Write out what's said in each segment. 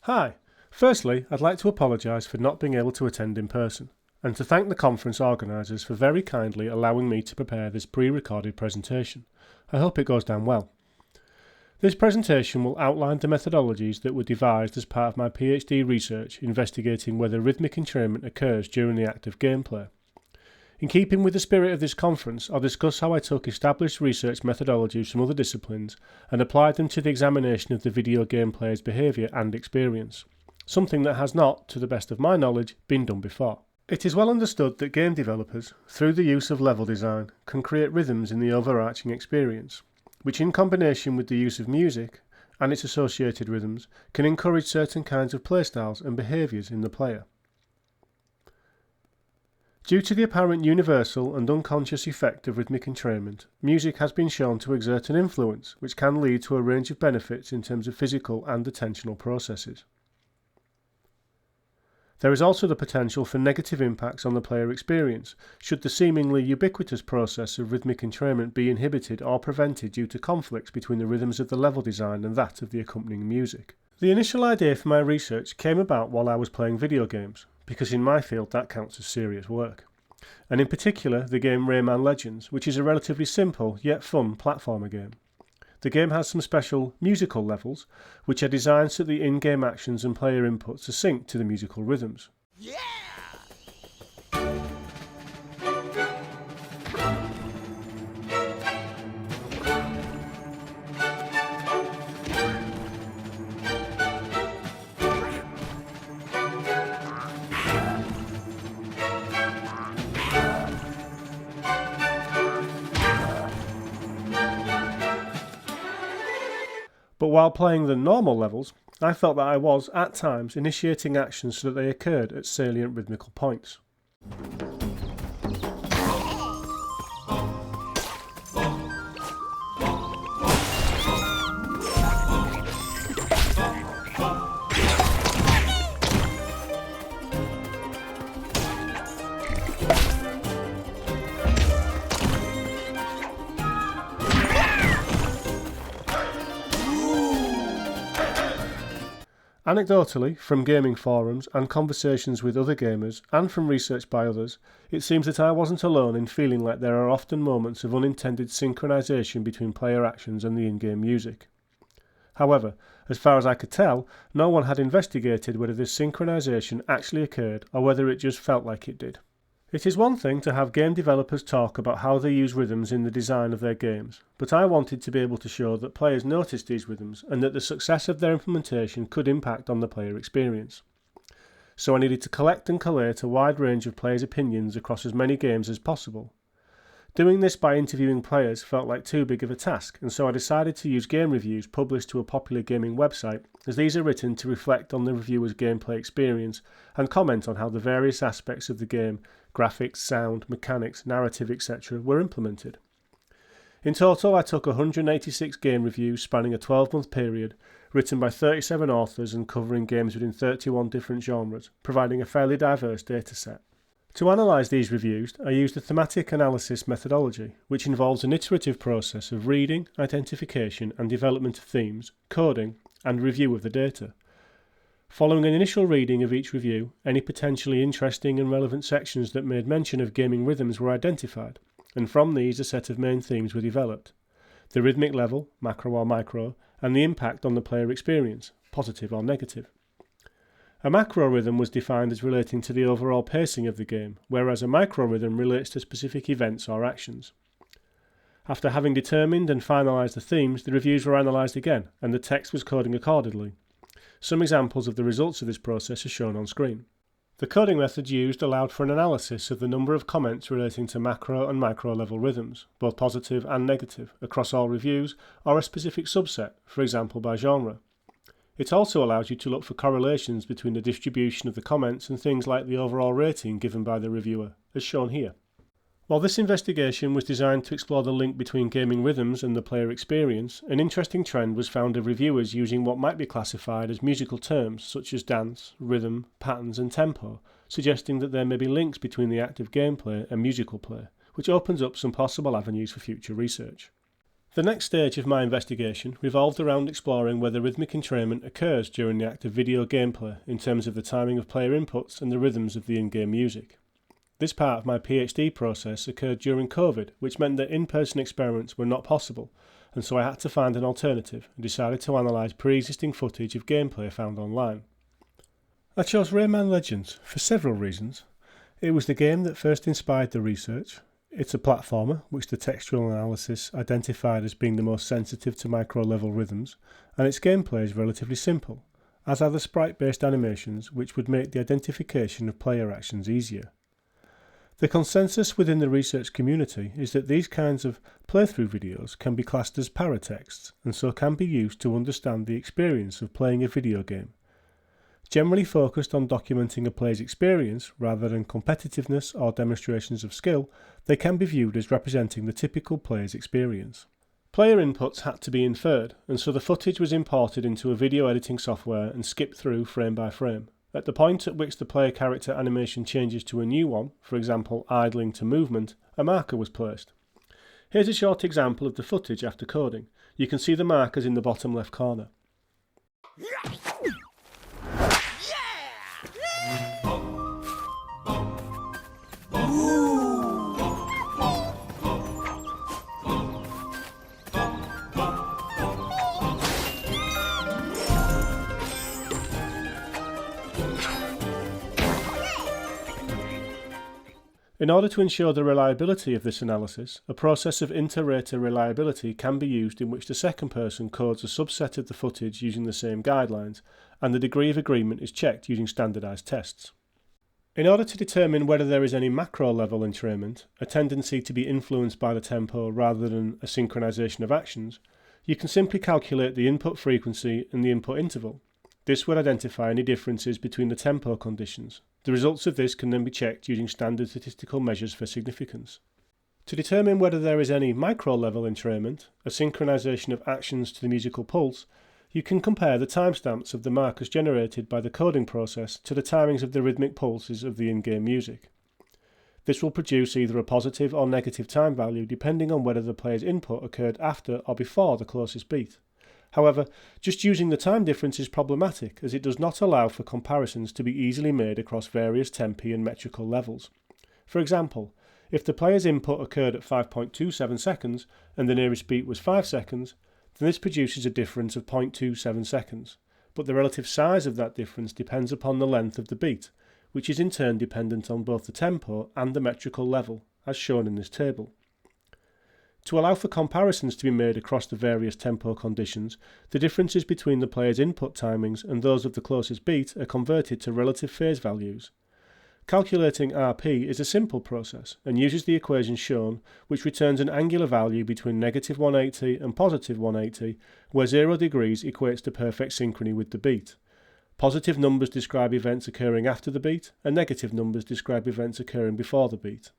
Hi. Firstly, I'd like to apologise for not being able to attend in person, and to thank the conference organisers for very kindly allowing me to prepare this pre-recorded presentation. I hope it goes down well. This presentation will outline the methodologies that were devised as part of my PhD research investigating whether rhythmic entrainment occurs during the act of gameplay. In keeping with the spirit of this conference, I'll discuss how I took established research methodologies from other disciplines and applied them to the examination of the video game player's behaviour and experience, something that has not, to the best of my knowledge, been done before. It is well understood that game developers, through the use of level design, can create rhythms in the overarching experience, which in combination with the use of music and its associated rhythms can encourage certain kinds of playstyles and behaviours in the player. Due to the apparent universal and unconscious effect of rhythmic entrainment, music has been shown to exert an influence which can lead to a range of benefits in terms of physical and attentional processes. There is also the potential for negative impacts on the player experience should the seemingly ubiquitous process of rhythmic entrainment be inhibited or prevented due to conflicts between the rhythms of the level design and that of the accompanying music. The initial idea for my research came about while I was playing video games, because in my field that counts as serious work, and in particular the game Rayman Legends, which is a relatively simple yet fun platformer game. The game has some special musical levels, which are designed so that the in-game actions and player inputs are synced to the musical rhythms. Yeah! But while playing the normal levels, I felt that I was, at times, initiating actions so that they occurred at salient rhythmical points. Anecdotally, from gaming forums and conversations with other gamers, and from research by others, it seems that I wasn't alone in feeling like there are often moments of unintended synchronization between player actions and the in-game music. However, as far as I could tell, no one had investigated whether this synchronization actually occurred or whether it just felt like it did. It is one thing to have game developers talk about how they use rhythms in the design of their games, but I wanted to be able to show that players noticed these rhythms and that the success of their implementation could impact on the player experience. So I needed to collect and collate a wide range of players' opinions across as many games as possible. Doing this by interviewing players felt like too big of a task, and so I decided to use game reviews published to a popular gaming website, as these are written to reflect on the reviewer's gameplay experience and comment on how the various aspects of the game, graphics, sound, mechanics, narrative, etc. were implemented. In total, I took 186 game reviews spanning a 12-month period, written by 37 authors and covering games within 31 different genres, providing a fairly diverse dataset. To analyse these reviews, I used a thematic analysis methodology, which involves an iterative process of reading, identification and development of themes, coding, and review of the data. Following an initial reading of each review, any potentially interesting and relevant sections that made mention of gaming rhythms were identified, and from these a set of main themes were developed: the rhythmic level, macro or micro, and the impact on the player experience, positive or negative. A macro rhythm was defined as relating to the overall pacing of the game, whereas a micro rhythm relates to specific events or actions. After having determined and finalised the themes, the reviews were analysed again, and the text was coding accordingly. Some examples of the results of this process are shown on screen. The coding methods used allowed for an analysis of the number of comments relating to macro and micro level rhythms, both positive and negative, across all reviews, or a specific subset, for example by genre. It also allows you to look for correlations between the distribution of the comments and things like the overall rating given by the reviewer, as shown here. While this investigation was designed to explore the link between gaming rhythms and the player experience, an interesting trend was found of reviewers using what might be classified as musical terms such as dance, rhythm, patterns and tempo, suggesting that there may be links between the act of gameplay and musical play, which opens up some possible avenues for future research. The next stage of my investigation revolved around exploring whether rhythmic entrainment occurs during the act of video gameplay in terms of the timing of player inputs and the rhythms of the in-game music. This part of my PhD process occurred during COVID, which meant that in-person experiments were not possible, and so I had to find an alternative and decided to analyse pre-existing footage of gameplay found online. I chose Rayman Legends for several reasons. It was the game that first inspired the research. It's a platformer, which the textual analysis identified as being the most sensitive to micro-level rhythms, and its gameplay is relatively simple, as are the sprite-based animations, which would make the identification of player actions easier. The consensus within the research community is that these kinds of playthrough videos can be classed as paratexts, and so can be used to understand the experience of playing a video game. Generally focused on documenting a player's experience rather than competitiveness or demonstrations of skill, they can be viewed as representing the typical player's experience. Player inputs had to be inferred, and so the footage was imported into a video editing software and skipped through frame by frame. At the point at which the player character animation changes to a new one, for example idling to movement, a marker was placed. Here's a short example of the footage after coding. You can see the markers in the bottom left corner. In order to ensure the reliability of this analysis, a process of inter-rater reliability can be used in which the second person codes a subset of the footage using the same guidelines, and the degree of agreement is checked using standardized tests. In order to determine whether there is any macro-level entrainment, a tendency to be influenced by the tempo rather than a synchronization of actions, you can simply calculate the input frequency and the input interval. This would identify any differences between the tempo conditions. The results of this can then be checked using standard statistical measures for significance. To determine whether there is any micro-level entrainment, a synchronization of actions to the musical pulse, you can compare the timestamps of the markers generated by the coding process to the timings of the rhythmic pulses of the in-game music. This will produce either a positive or negative time value depending on whether the player's input occurred after or before the closest beat. However, just using the time difference is problematic as it does not allow for comparisons to be easily made across various tempi and metrical levels. For example, if the player's input occurred at 5.27 seconds and the nearest beat was 5 seconds, then this produces a difference of 0.27 seconds, but the relative size of that difference depends upon the length of the beat, which is in turn dependent on both the tempo and the metrical level, as shown in this table. To allow for comparisons to be made across the various tempo conditions, the differences between the player's input timings and those of the closest beat are converted to relative phase values. Calculating RP is a simple process and uses the equation shown, which returns an angular value between negative 180 and positive 180, where 0 degrees equates to perfect synchrony with the beat. Positive numbers describe events occurring after the beat, and negative numbers describe events occurring before the beat.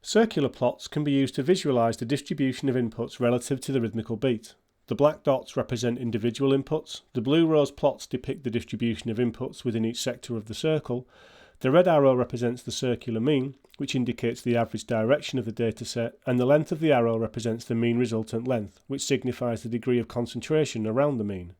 Circular plots can be used to visualize the distribution of inputs relative to the rhythmical beat. The black dots represent individual inputs, the blue rose plots depict the distribution of inputs within each sector of the circle, the red arrow represents the circular mean, which indicates the average direction of the dataset, and the length of the arrow represents the mean resultant length, which signifies the degree of concentration around the mean.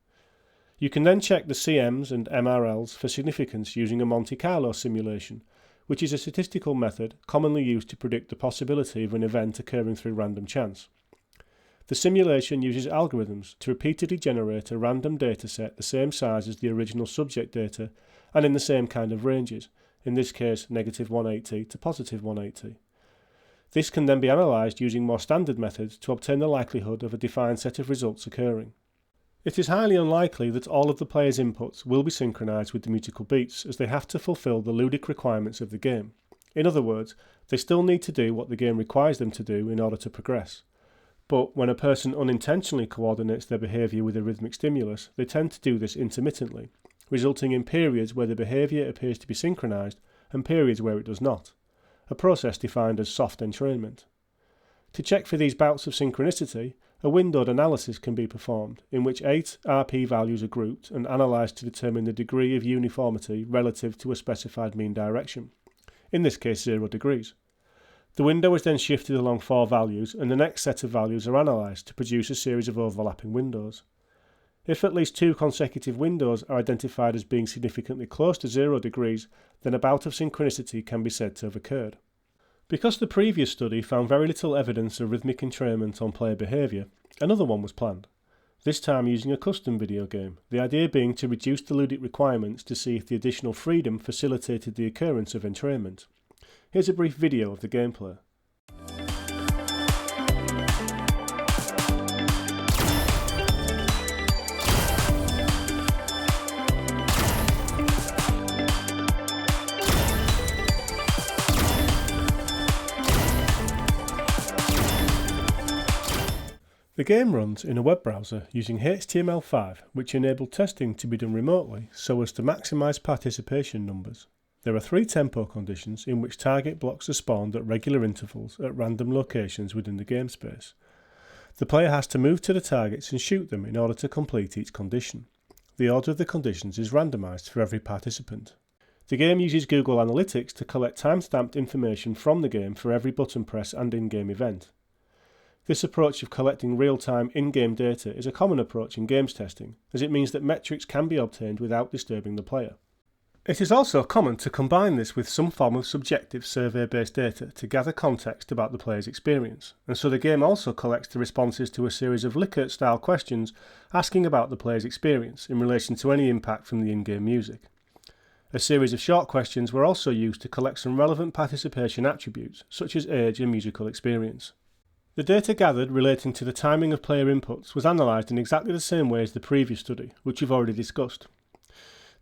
You can then check the CMs and MRLs for significance using a Monte Carlo simulation, which is a statistical method commonly used to predict the possibility of an event occurring through random chance. The simulation uses algorithms to repeatedly generate a random dataset the same size as the original subject data and in the same kind of ranges, in this case negative 180 to positive 180. This can then be analysed using more standard methods to obtain the likelihood of a defined set of results occurring. It is highly unlikely that all of the player's inputs will be synchronised with the musical beats, as they have to fulfil the ludic requirements of the game. In other words, they still need to do what the game requires them to do in order to progress. But when a person unintentionally coordinates their behaviour with a rhythmic stimulus, they tend to do this intermittently, resulting in periods where the behaviour appears to be synchronised and periods where it does not, a process defined as soft entrainment. To check for these bouts of synchronicity, a windowed analysis can be performed, in which 8 RP values are grouped and analysed to determine the degree of uniformity relative to a specified mean direction, in this case 0 degrees. The window is then shifted along 4 values, and the next set of values are analysed to produce a series of overlapping windows. If at least 2 consecutive windows are identified as being significantly close to 0 degrees, then a bout of synchronicity can be said to have occurred. Because the previous study found very little evidence of rhythmic entrainment on player behaviour, another one was planned, this time using a custom video game, the idea being to reduce the ludic requirements to see if the additional freedom facilitated the occurrence of entrainment. Here's a brief video of the gameplay. The game runs in a web browser using HTML5, which enabled testing to be done remotely so as to maximise participation numbers. There are 3 tempo conditions in which target blocks are spawned at regular intervals at random locations within the game space. The player has to move to the targets and shoot them in order to complete each condition. The order of the conditions is randomised for every participant. The game uses Google Analytics to collect time-stamped information from the game for every button press and in-game event. This approach of collecting real-time in-game data is a common approach in games testing, as it means that metrics can be obtained without disturbing the player. It is also common to combine this with some form of subjective survey-based data to gather context about the player's experience, and so the game also collects the responses to a series of Likert-style questions asking about the player's experience in relation to any impact from the in-game music. A series of short questions were also used to collect some relevant participation attributes, such as age and musical experience. The data gathered relating to the timing of player inputs was analysed in exactly the same way as the previous study, which we've already discussed.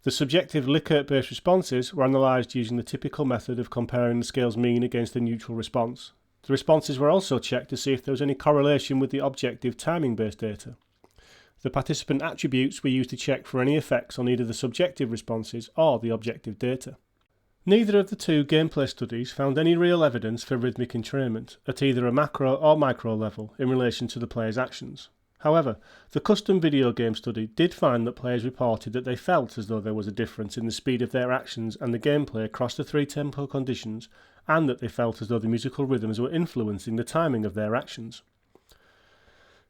The subjective Likert-based responses were analysed using the typical method of comparing the scale's mean against a neutral response. The responses were also checked to see if there was any correlation with the objective timing-based data. The participant attributes were used to check for any effects on either the subjective responses or the objective data. Neither of the 2 gameplay studies found any real evidence for rhythmic entrainment at either a macro or micro level in relation to the player's actions. However, the custom video game study did find that players reported that they felt as though there was a difference in the speed of their actions and the gameplay across the 3 tempo conditions, and that they felt as though the musical rhythms were influencing the timing of their actions.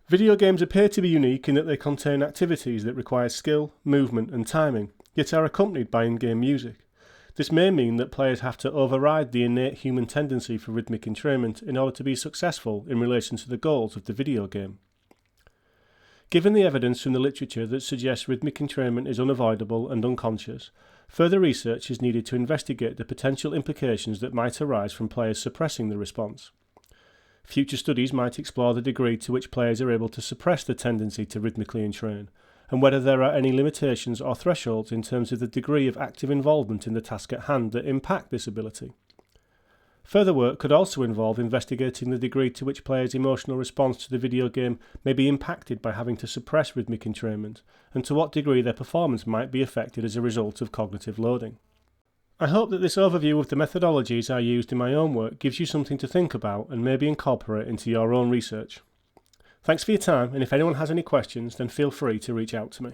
Video games appear to be unique in that they contain activities that require skill, movement and timing, yet are accompanied by in-game music. This may mean that players have to override the innate human tendency for rhythmic entrainment in order to be successful in relation to the goals of the video game. Given the evidence from the literature that suggests rhythmic entrainment is unavoidable and unconscious, further research is needed to investigate the potential implications that might arise from players suppressing the response. Future studies might explore the degree to which players are able to suppress the tendency to rhythmically entrain, and whether there are any limitations or thresholds in terms of the degree of active involvement in the task at hand that impact this ability. Further work could also involve investigating the degree to which players' emotional response to the video game may be impacted by having to suppress rhythmic entrainment, and to what degree their performance might be affected as a result of cognitive loading. I hope that this overview of the methodologies I used in my own work gives you something to think about and maybe incorporate into your own research. Thanks for your time, and if anyone has any questions, then feel free to reach out to me.